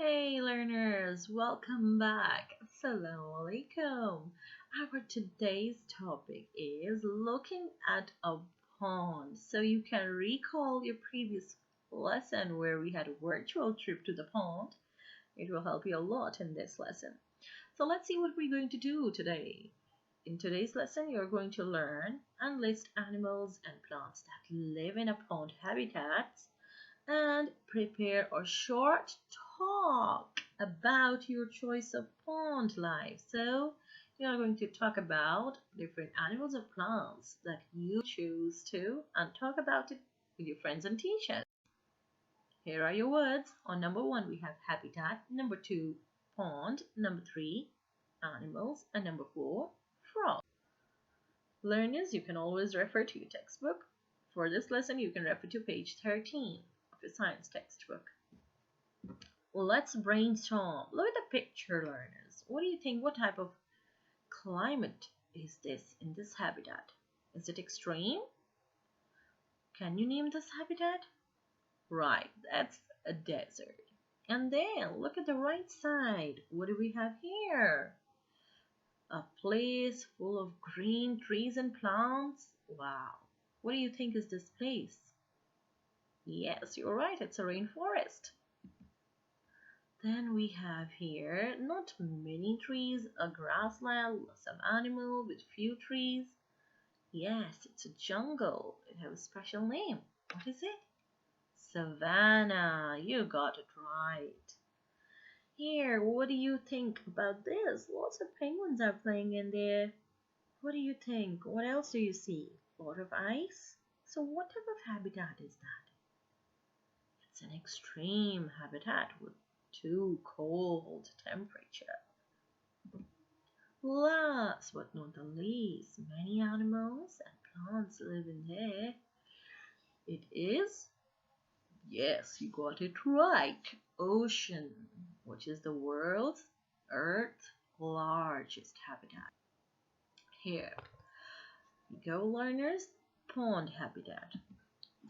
Hey learners, welcome back. Assalamu alaikum. Our today's topic is looking at a pond. So you can recall your previous lesson where we had a virtual trip to the pond. It will help you a lot in this lesson. So let's see what we're going to do today. In today's lesson, you're going to learn and list animals and plants that live in a pond habitats and prepare a short talk about your choice of pond life. So we are going to talk about different animals or plants that you choose to and talk about it with your friends and teachers. Here are your words. On number 1 we have habitat, number 2 pond, number 3 animals, and number 4 frog. Learners, you can always refer to your textbook. For this lesson you can refer to page 13 of your science textbook. Let's brainstorm. Look at the picture, learners. What do you think? What type of climate is this in this habitat? Is it extreme? Can you name this habitat? Right, that's a desert. And then look at the right side. What do we have here? A place full of green trees and plants. Wow. What do you think is this place? Yes, you're right. It's a rainforest. Then we have here not many trees, a grassland, some animal with few trees. Yes, it's a jungle. It has a special name. What is it? Savannah. You got it right. Here, what do you think about this? Lots of penguins are playing in there. What do you think? What else do you see? A lot of ice? So what type of habitat is that? It's an extreme habitat with too cold temperature. Last but not the least, many animals and plants live in there. It is, yes, you got it right, ocean, which is the world's Earth's largest habitat. Here we go, learners. Pond habitat.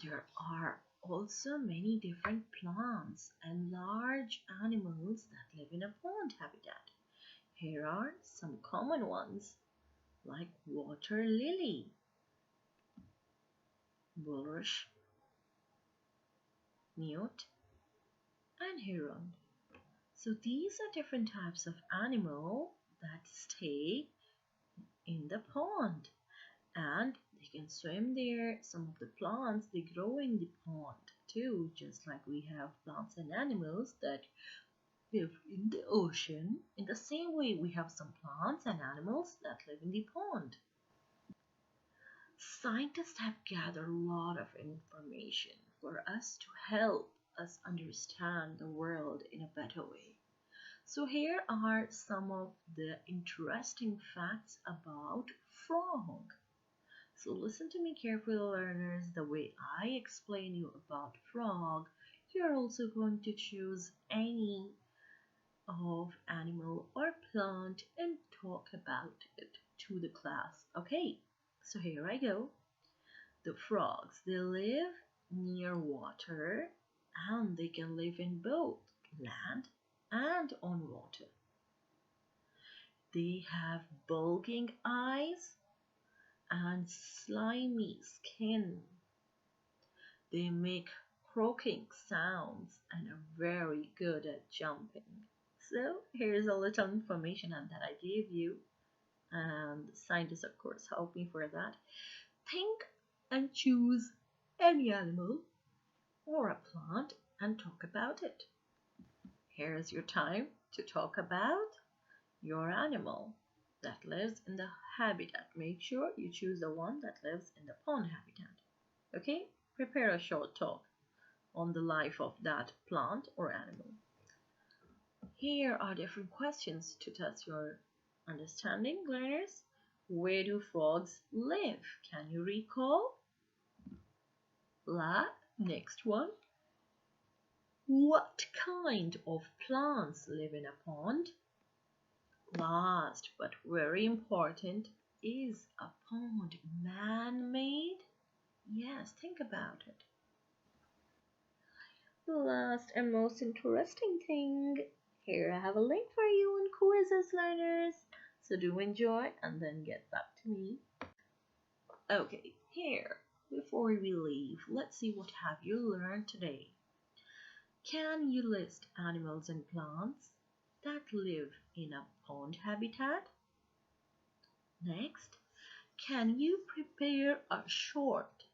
There are also many different plants and large animals that live in a pond habitat. Here are some common ones like water lily, bulrush, newt, and heron. So these are different types of animal that stay in the pond and they can swim there. Some of the plants they grow in the pond too, just like we have plants and animals that live in the ocean. In the same way, we have some plants and animals that live in the pond. Scientists have gathered a lot of information for us to help us understand the world in a better way. So here are some of the interesting facts about frog. So listen to me carefully, learners. The way I explain you about frog, you're also going to choose any of animal or plant and talk about it to the class. Okay, so here I go. The frogs, they live near water and they can live in both land and on water. They have bulging eyes and slimy skin. They make croaking sounds and are very good at jumping. So here's a little information that I gave you, and scientists of course help me for that. Think and choose any animal or a plant and talk about it. Here's your time to talk about your animal that lives in the habitat. Make sure you choose the one that lives in the pond habitat. Okay, prepare a short talk on the life of that plant or animal. Here are different questions to test your understanding, learners. Where do frogs live? Can you recall? Next one. What kind of plants live in a pond? Last but very important, is a pond man-made? Yes, think about it. The last and most interesting thing. Here I have a link for you on Quizzes learners. So do enjoy and then get back to me. Okay, here. Before we leave, let's see what have you learned today. Can you list animals and plants that live in a pond habitat? Next, can you prepare a short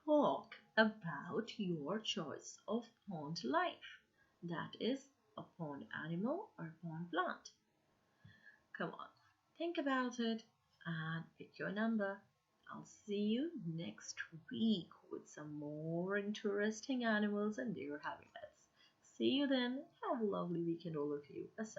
talk about your choice of pond life? That is a pond animal or pond plant. Come on, think about it and pick your number. I'll see you next week with some more interesting animals and their habitats. See you then. Have a lovely weekend, all of you. Assalamu